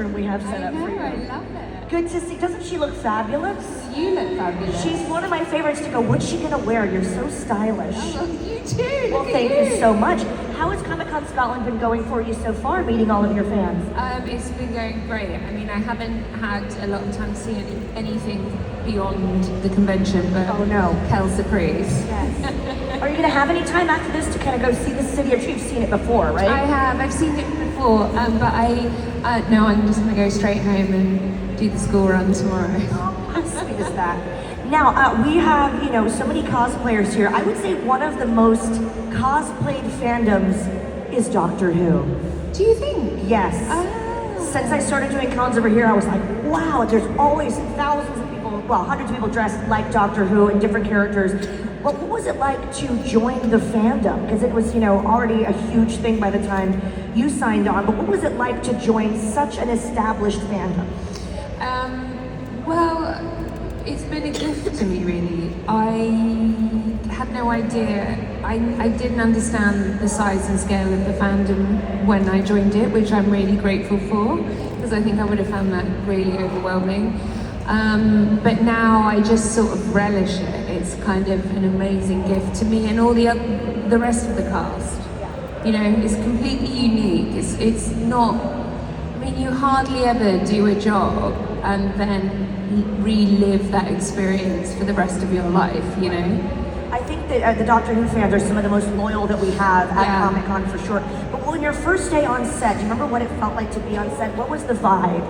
room we have set up for you. I love it. Good to see. Doesn't she look fabulous? You look fabulous. She's one of my favorites to go, what's she gonna wear? You're so stylish. Oh, well, you too. Well, thank you so much. How has Comic-Con Scotland been going for you so far, meeting all of your fans? It's been going great. I mean, I haven't had a lot of time to see anything beyond the convention, but Oh, no. Kel Surprise. Yes. Are you gonna have any time after this to kind of go see the city? I'm sure you've seen it before, right? I have. I've seen it before, but no, I'm just gonna go straight home and do the school run tomorrow. How sweet is that? Now, we have, so many cosplayers here. I would say one of the most cosplayed fandoms is Doctor Who. Do you think? Yes. Oh. Since I started doing cons over here, I was like, wow, there's always thousands of people, well, hundreds of people dressed like Doctor Who and different characters. Well, what was it like to join the fandom? Because it was, already a huge thing by the time you signed on. But what was it like to join such an established fandom? Well, it's been a gift to me, really. I had no idea. I didn't understand the size and scale of the fandom when I joined it, which I'm really grateful for, because I think I would have found that really overwhelming. But now I just sort of relish it. It's kind of an amazing gift to me and all the rest of the cast. It's completely unique. It's not. I mean, you hardly ever do a job and then relive that experience for the rest of your life. I think that the Doctor Who fans are some of the most loyal that we have at Comic-Con for sure. But when your first day on set, do you remember what it felt like to be on set? What was the vibe?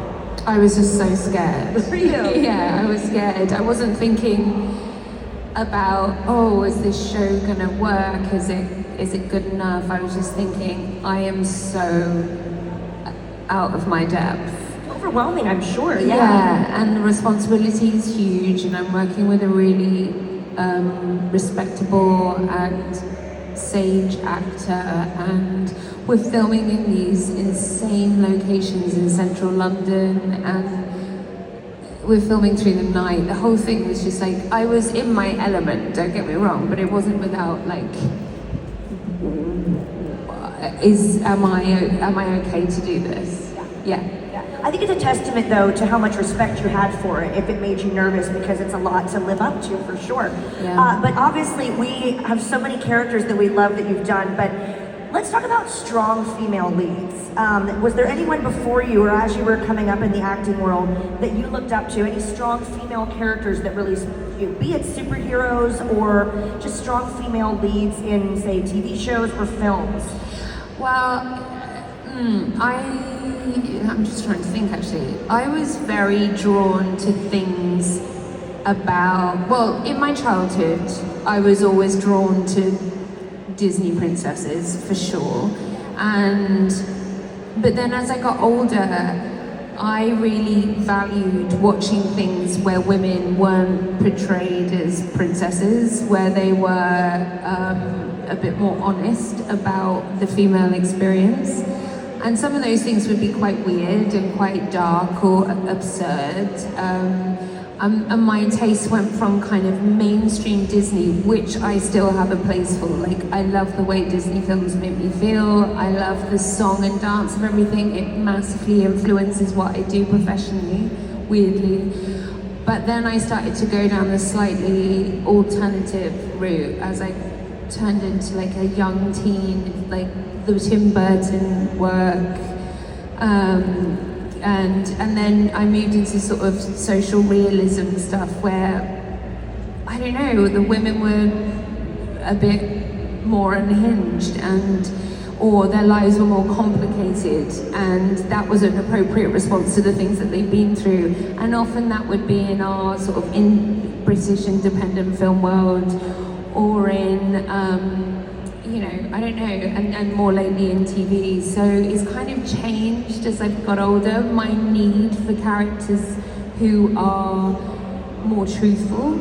I was just so scared. For you? Yeah, I was scared. I wasn't thinking about, is this show gonna work? Is it good enough? I was just thinking, I am so out of my depth. Overwhelming, I'm sure. Yeah, and the responsibility is huge, and I'm working with a really respectable and sage actor, and we're filming in these insane locations in central London, and we're filming through the night. The whole thing was just like, I was in my element, don't get me wrong, but it wasn't without am I okay to do this? Yeah. I think it's a testament, though, to how much respect you had for it, if it made you nervous, because it's a lot to live up to, for sure. Yeah. But obviously, we have so many characters that we love that you've done, but let's talk about strong female leads. Was there anyone before you, or as you were coming up in the acting world, that you looked up to? Any strong female characters that really spoke to you? Be it superheroes, or just strong female leads in, say, TV shows or films? Well, I'm just trying to think, actually. I was very drawn to things in my childhood, I was always drawn to Disney princesses, for sure. But then as I got older, I really valued watching things where women weren't portrayed as princesses, where they were a bit more honest about the female experience. And some of those things would be quite weird and quite dark or absurd. And my taste went from kind of mainstream Disney, which I still have a place for. I love the way Disney films make me feel. I love the song and dance of everything. It massively influences what I do professionally, weirdly. But then I started to go down the slightly alternative route as I turned into a young teen, the Tim Burton work, and then I moved into sort of social realism stuff where, I don't know, the women were a bit more unhinged or their lives were more complicated, and that was an appropriate response to the things that they've been through. And often that would be in our sort of in British independent film world, or in I don't know, and more lately in TV. So it's kind of changed as I've got older, my need for characters who are more truthful.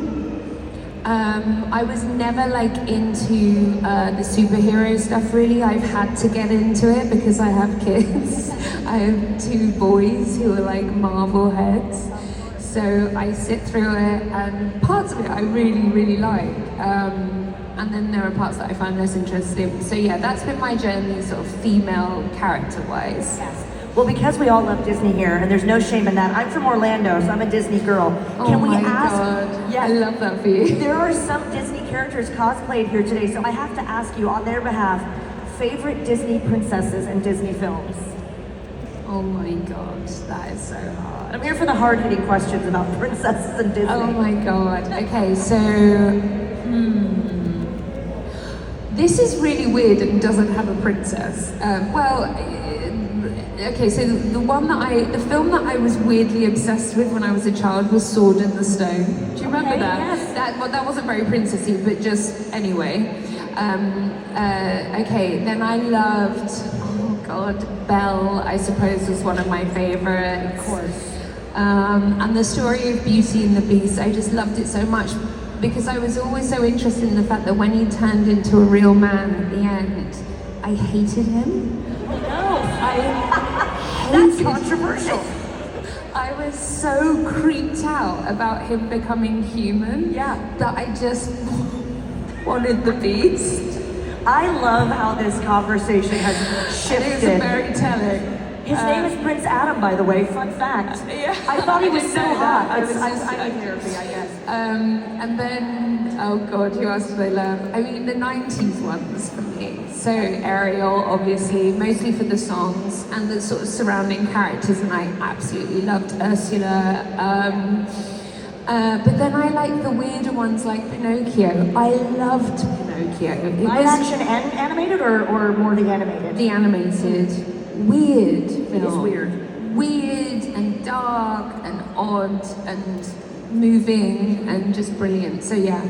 I was never into the superhero stuff, really. I've had to get into it because I have kids. I have 2 boys who are Marvel heads. So I sit through it, and parts of it I really, really like. And then there are parts that I find less interesting. So yeah, that's been my journey, sort of female character-wise. Yes. Well, because we all love Disney here, and there's no shame in that. I'm from Orlando, so I'm a Disney girl. Oh we my ask? God. Yeah, I love that for you. There are some Disney characters cosplayed here today, so I have to ask you on their behalf, favorite Disney princesses and Disney films. Oh my God, that is so hard. I'm here for the hard-hitting questions about princesses and Disney. Oh my God. Okay, so this is really weird and doesn't have a princess. Okay, so the film that I was weirdly obsessed with when I was a child was Sword in the Stone. Do you remember that? Yes. That wasn't very princessy, but just anyway. Okay, then I loved, oh God, Belle, I suppose, was one of my favorites. Of course. And the story of Beauty and the Beast, I just loved it so much because I was always so interested in the fact that when he turned into a real man at the end, I hated him. That's controversial. I was so creeped out about him becoming human that I just wanted the Beast. I love how this conversation has shifted. It was very telling. His name is Prince Adam, by the way. Fun fact. Yeah. I thought he was so hot. I was I'm in therapy, I guess. And then, oh God, who else did I love? I mean, the 90s ones for me. So Ariel, obviously, mostly for the songs and the sort of surrounding characters, and I absolutely loved Ursula. But then I like the weirder ones like Pinocchio. I loved Pinocchio. Live action and animated or more the animated? The animated. Weird film. It is weird. Weird and dark and odd and moving and just brilliant. So yeah,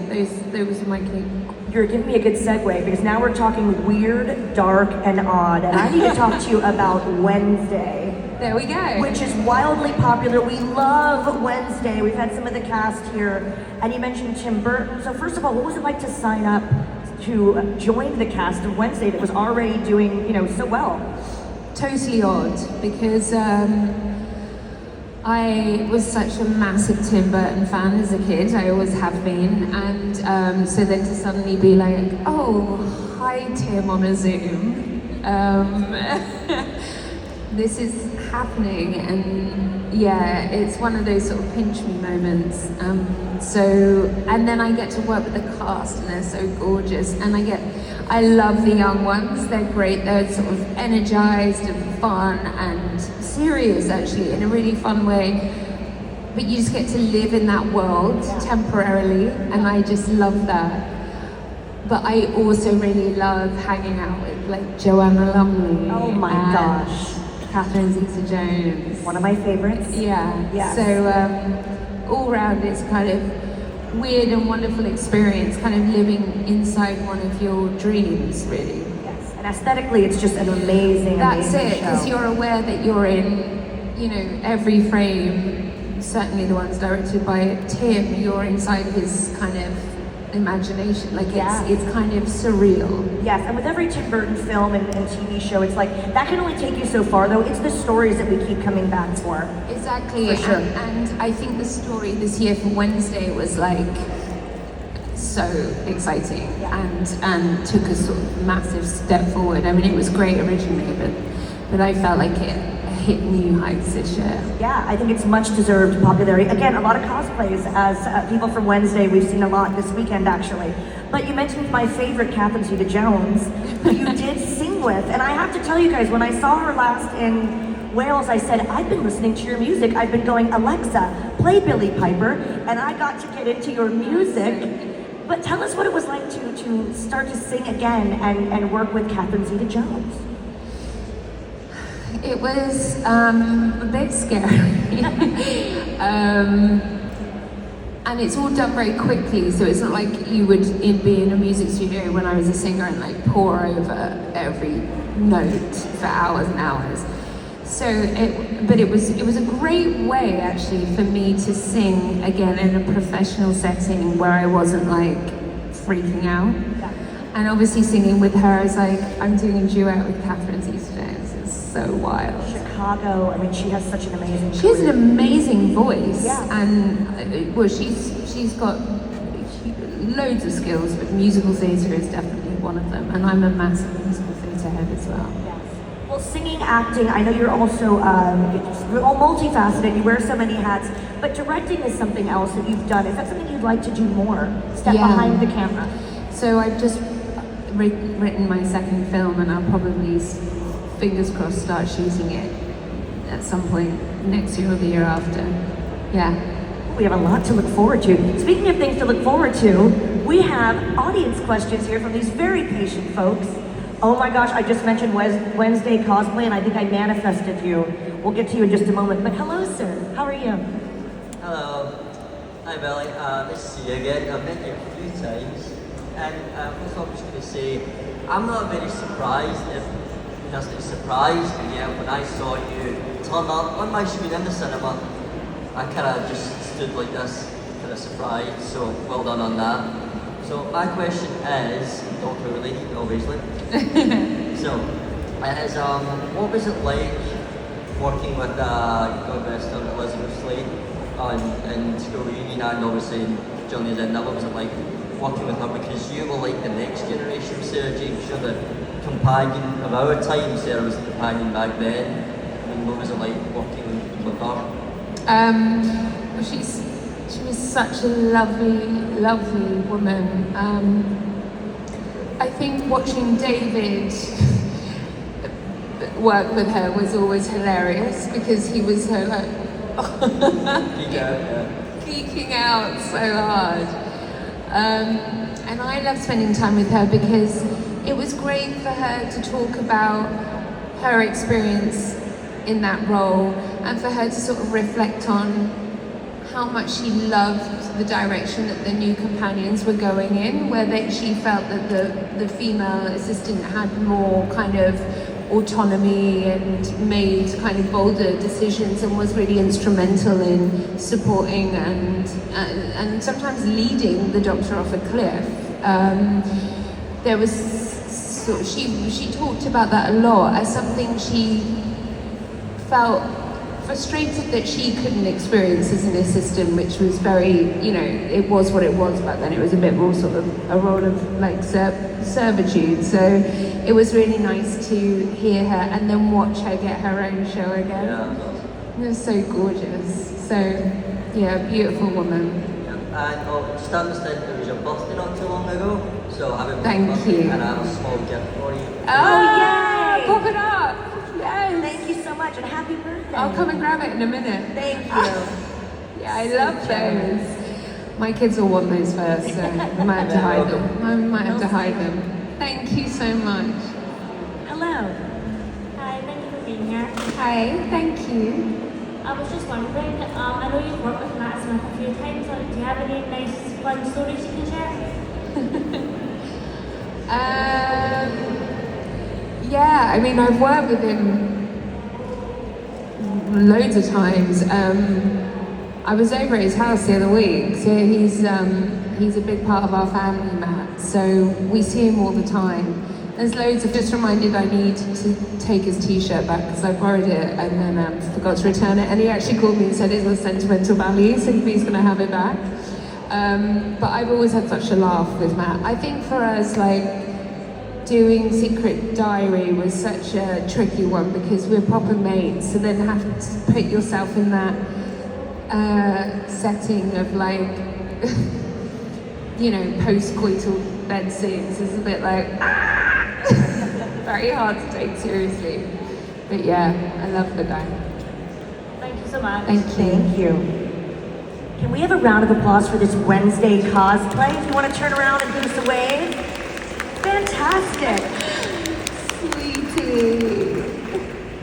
those are my key. You're giving me a good segue because now we're talking weird, dark, and odd, and I need to talk to you about Wednesday. There we go. Which is wildly popular. We love Wednesday. We've had some of the cast here, and you mentioned Tim Burton. So first of all, what was it like to sign up to join the cast of Wednesday that was already doing, so well? Totally odd because I was such a massive Tim Burton fan as a kid. I always have been, and so then to suddenly be like, oh, hi Tim on a Zoom. This is happening, and yeah, it's one of those sort of pinch me moments. And then I get to work with the cast, and they're so gorgeous, and I love the young ones. They're great. They're sort of energized and fun and serious, actually, in a really fun way. But you just get to live in that world temporarily, and I just love that. But I also really love hanging out with like Joanna Lumley. Oh my gosh. Catherine Zeta-Jones. One of my favorites. Yeah. Yes. So all round, it's kind of weird and wonderful experience, kind of living inside one of your dreams, really. Yes. And aesthetically, it's just an amazing. That's amazing it, because you're aware that you're in, every frame. Certainly the ones directed by Tim. You're inside his kind of imagination, like it's kind of surreal. Yes, and with every Tim Burton film and TV show, it's like that can only take you so far, though. It's the stories that we keep coming back for. Exactly. For sure. And I think the story this year for Wednesday was like so exciting and took a sort of massive step forward. I mean, it was great originally, but I felt like it hit new heights this year. Yeah, I think it's much deserved popularity. Again, a lot of cosplays as people from Wednesday. We've seen a lot this weekend, actually. But you mentioned my favorite, Catherine Zeta-Jones, who you did sing with. And I have to tell you guys, when I saw her last in Wales, I said, I've been listening to your music. I've been going, Alexa, play Billie Piper. And I got to get into your music. But tell us what it was like to start to sing again and work with Catherine Zeta-Jones. It was a bit scary. And it's all done very quickly, so it's not like you would be in a music studio when I was a singer and like pour over every note for hours and hours. So it was a great way actually for me to sing again in a professional setting where I wasn't like freaking out. And obviously singing with her is like, I'm doing a duet with Catherine Zeta-Jones. It's so wild. Chicago, I mean, she has such an amazing She has an amazing voice. Yeah. And, well, she's got loads of skills, but musical theatre is definitely one of them. And I'm a massive musical theatre head as well. Yes. Well, singing, acting, I know you're also you're all multifaceted, you wear so many hats, but directing is something else that you've done. Is that something you'd like to do more? Step behind the camera? So I've just written my second film, and I'll probably, fingers crossed, start shooting it at some point next year or the year after. Yeah. We have a lot to look forward to. Speaking of things to look forward to, we have audience questions here from these very patient folks. Oh my gosh, I just mentioned Wednesday cosplay, and I think I manifested you. We'll get to you in just a moment. But hello, sir. How are you? Hello. Hi, Billie. Nice to see you again. I've met you a few times. And first of all, I'm just going to say, I'm not very surprised if just as surprised, and yet when I saw you turn up on my screen in the cinema, I kind of just stood like this, kind of surprised. So well done on that. So my question is, doctor related, obviously. So, what was it like working with God rest her, Elizabeth Slade in School Reunion, and obviously in Johnny's End? What was it like working with her, because you were like the next generation of Sarah James, you're the companion of our time, Sarah was the companion back then. I mean, what was it like working with her? She was such a lovely, lovely woman. I think watching David work with her was always hilarious, because he was so like geeking out so hard. And I love spending time with her because it was great for her to talk about her experience in that role, and for her to sort of reflect on how much she loved the direction that the new companions were going in, where she felt that the female assistant had more kind of autonomy and made kind of bolder decisions, and was really instrumental in supporting and sometimes leading the Doctor off a cliff. There was she talked about that a lot as something she felt frustrated that she couldn't experience as an assistant, which was very, it was what it was back then. It was a bit more sort of a role of like servitude. So it was really nice to hear her and then watch her get her own show again. Yeah, it was so gorgeous. So yeah, beautiful woman. Yeah. And just understand it was your birthday not too long ago, so happy birthday. And I have a small gift for you. Oh, yay! Pop it up! Yes! Thank you so much, and happy birthday. I'll come and grab it in a minute. Thank you. Yeah, I love those. My kids will want those first, so I might have to hide them. I might have to hide them. Thank you so much. Hello. Hi, thank you for being here. Hi, thank you. I was just wondering, I know you've worked with Matt Smith a few times. Do you have any nice, fun stories you can share? Yeah, I mean, I've worked with him loads of times. I was over at his house the other week, so he's a big part of our family, Matt. So we see him all the time. There's loads. I've just reminded I need to take his T-shirt back because I borrowed it and then forgot to return it. And he actually called me and said it was sentimental value, so he's going to have it back. But I've always had such a laugh with Matt. I think for us, like, doing Secret Diary was such a tricky one because we're proper mates, so then have to put yourself in that setting of like, post-coital bed scenes is a bit like, very hard to take seriously. But yeah, I love the guy. Thank you so much. Thank you. Thank you. Can we have a round of applause for this Wednesday cosplay? If you want to turn around and give us a wave. Fantastic. Sweetie.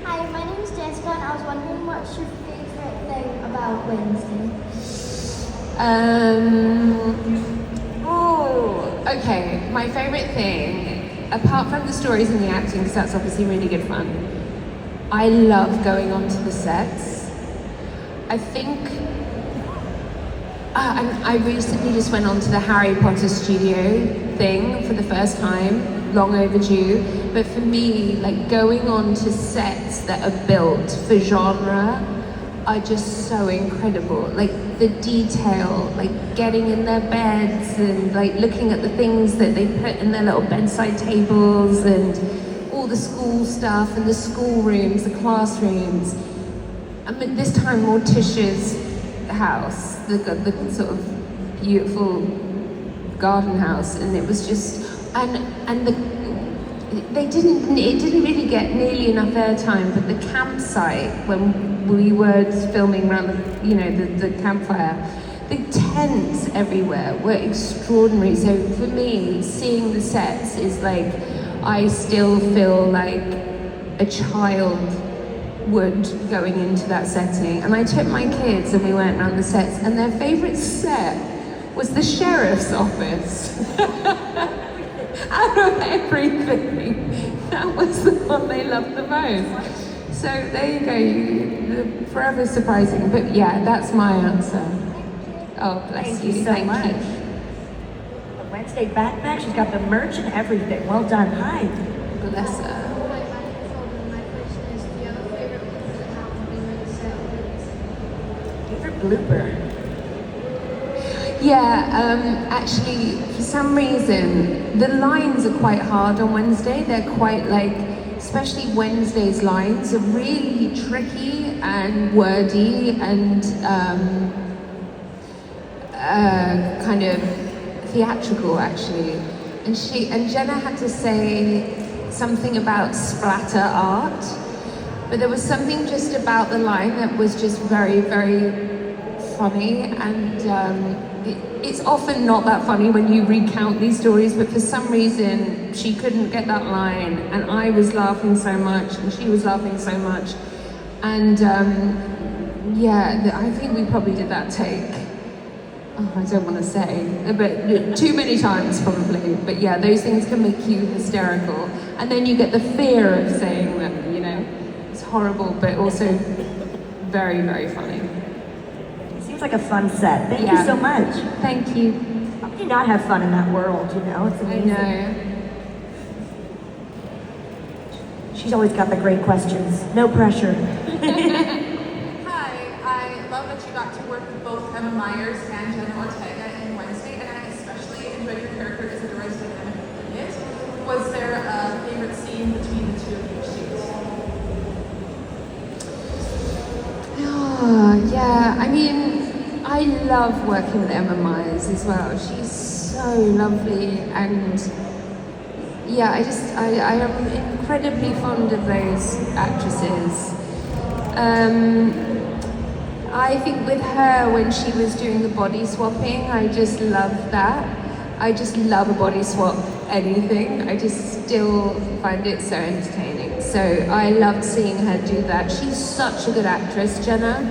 Hi, my name is Jessica, and I was wondering what's your favourite thing about Wednesday? Okay, my favourite thing, apart from the stories and the acting, because that's obviously really good fun, I love going onto the sets. I think, and I recently just went onto the Harry Potter studio thing for the first time, long overdue, but for me, like going on to sets that are built for genre are just so incredible. Like the detail, like getting in their beds and like looking at the things that they put in their little bedside tables and all the school stuff and the school rooms, the classrooms. I mean, this time Morticia's house, the sort of beautiful garden house, and it was just, it didn't really get nearly enough airtime, but the campsite when we were filming around the campfire, the tents everywhere were extraordinary. So for me, seeing the sets is like, I still feel like a child would going into that setting. And I took my kids and we went around the sets, and their favourite set was the sheriff's office. Out of everything, that was the one they loved the most. So there you go, forever surprising. But yeah, that's my answer. Oh, bless Thank you so much. The Wednesday backpack, she's got the merch and everything. Well done. Hi. Bless her. My question is, do you have a favorite blooper that happened during the set? Favorite blooper? Yeah, actually, for some reason, the lines are quite hard on Wednesday. They're quite like, especially Wednesday's lines are really tricky and wordy and kind of theatrical, actually. And Jenna had to say something about splatter art, but there was something just about the line that was just very, very funny, and it's often not that funny when you recount these stories, but for some reason she couldn't get that line, and I was laughing so much and she was laughing so much, and I think we probably did that take, I don't want to say, but too many times probably. But yeah, those things can make you hysterical, and then you get the fear of saying that, it's horrible, but also very, very funny. Seems like a fun set. Thank you so much. Thank you. How can you not have fun in that world, It's amazing. I know. She's always got the great questions. No pressure. Hi, I love that you got to work with both Emma Myers and Jenna Ortega in Wednesday, and I especially enjoyed your character Isadora's dynamic in it. Was there a favorite scene between the two of you shoots? Oh, yeah, I mean, I love working with Emma Myers as well. She's so lovely, and yeah, I am incredibly fond of those actresses. I think with her, when she was doing the body swapping, I just love that. I just love a body swap anything. I just still find it so entertaining. So I loved seeing her do that. She's such a good actress, Jenna.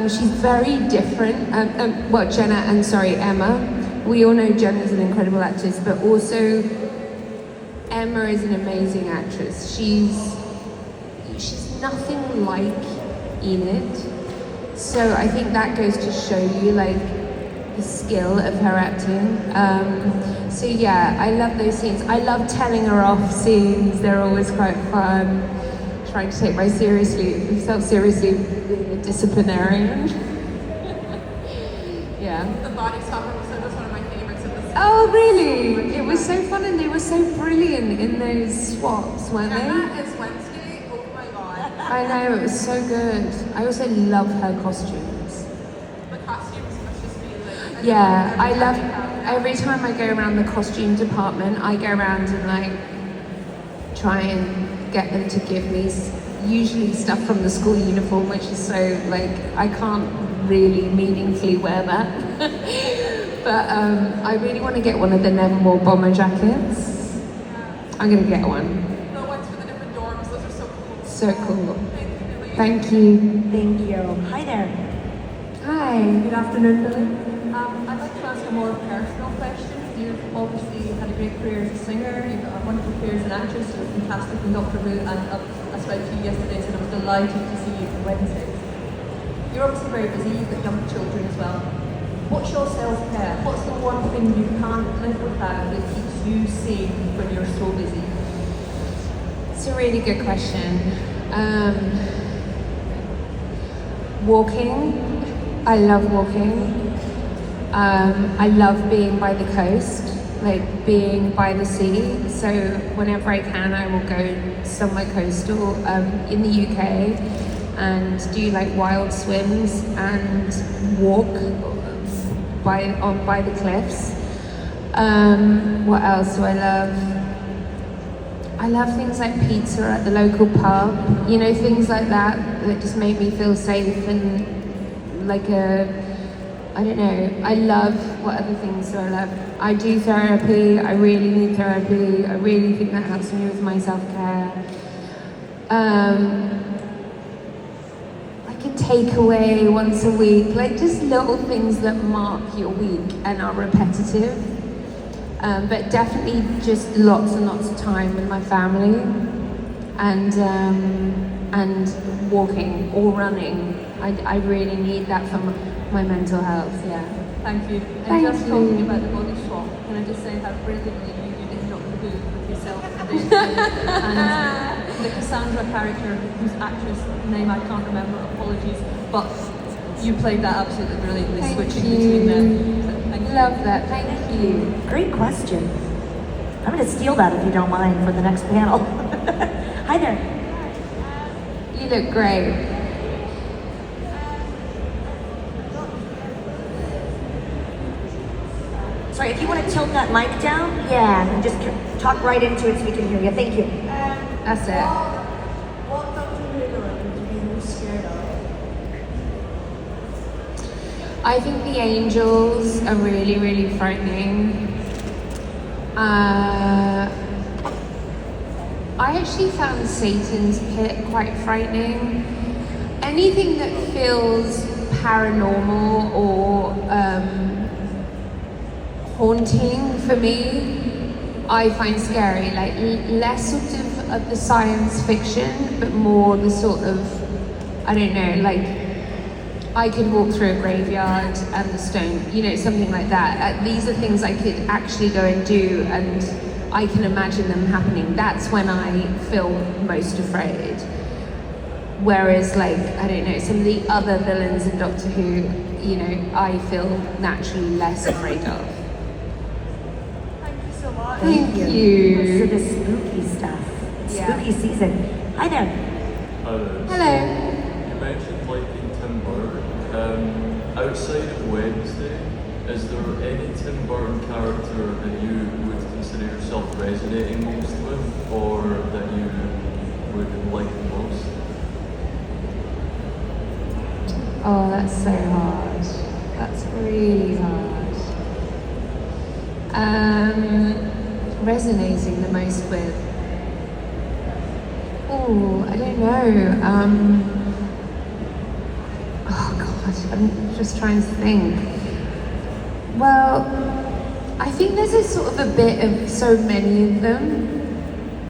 She's very different. Emma. We all know Jenna's an incredible actress, but also Emma is an amazing actress. She's nothing like Enid. So I think that goes to show you like the skill of her acting. So yeah, I love those scenes. I love telling her off scenes. They're always quite fun. Trying to take myself seriously being a disciplinarian. Yeah. The body swap episode was one of my favorites of the season. Oh really? It was so fun, and they were so brilliant in those swaps, weren't they? Emma is Wednesday, oh my god. I know, it was so good. I also love her costumes. The costumes must just be like... Yeah, I love, every time I go around the costume department, I go around and like try and get them to give me usually stuff from the school uniform, which is so like, I can't really meaningfully wear that. But I really want to get one of the Nevermore bomber jackets. I'm going to get one. The ones for the different dorms, those are so cool. So cool. Thank you, Billie. Thank you. Thank you. Hi there. Hi. Good afternoon, Billie. I'd like to ask a more personal question. You've obviously had a great career as a singer, you've got a wonderful career as an actress, you're fantastic in Doctor Who, and I spoke to you yesterday and I was delighted to see you on Wednesdays. You're obviously very busy, you've got young children as well. What's your self-care? What's the one thing you can't live without that keeps you sane when you're so busy? It's a really good question. Walking. I love walking. I love being by the coast. like being by the sea. So whenever I can, I will go somewhere coastal in the UK and do like wild swims and walk by the cliffs. What else do I love? I love things like pizza at the local pub, you know, things like that just make me feel safe and like I don't know, I love, what other things do I love? I do therapy, I really need therapy, I really think that helps me with my self-care. Like a takeaway once a week, like just little things that mark your week and are repetitive. But definitely just lots and lots of time with my family and walking or running. I really need that for my mental health, yeah. Thank you. And Thank just you. talking about the body swap, can I just say how brilliantly you did Doctor Who with yourself and the Cassandra character, whose actress name I can't remember, apologies, but you played that absolutely brilliantly, Thank switching you. between them. So thank you. Love that, thank you. Great question. I'm going to steal that if you don't mind for the next panel. Hi there. You look great. Sorry, if you want to tilt that mic down, yeah, and just talk right into it so we can hear you. Thank you. That's it. What Doctor Who villain would you be most scared of? I think the angels are really, really frightening. I actually found Satan's pit quite frightening. Anything that feels paranormal or haunting for me, I find scary. Like less sort of the science fiction, but more the sort of, I don't know, like I could walk through a graveyard and the stone, you know, something like that. These are things I could actually go and do, and I can imagine them happening. That's when I feel most afraid. Whereas, like, I don't know, some of the other villains in Doctor Who, you know, I feel naturally less afraid of. Thank you so much. Thank So you. the spooky stuff. Yeah. Spooky season. Hi there. Hello. You mentioned liking Tim Burton. Outside of Wednesday, is there any Tim Burton character that you would consider yourself resonating most with, or that you would like the most? Oh, that's so hard. That's really hard. Resonating the most with. Oh, I don't know. Oh God, I'm just trying to think. Well, I think there's a sort of a bit of so many of them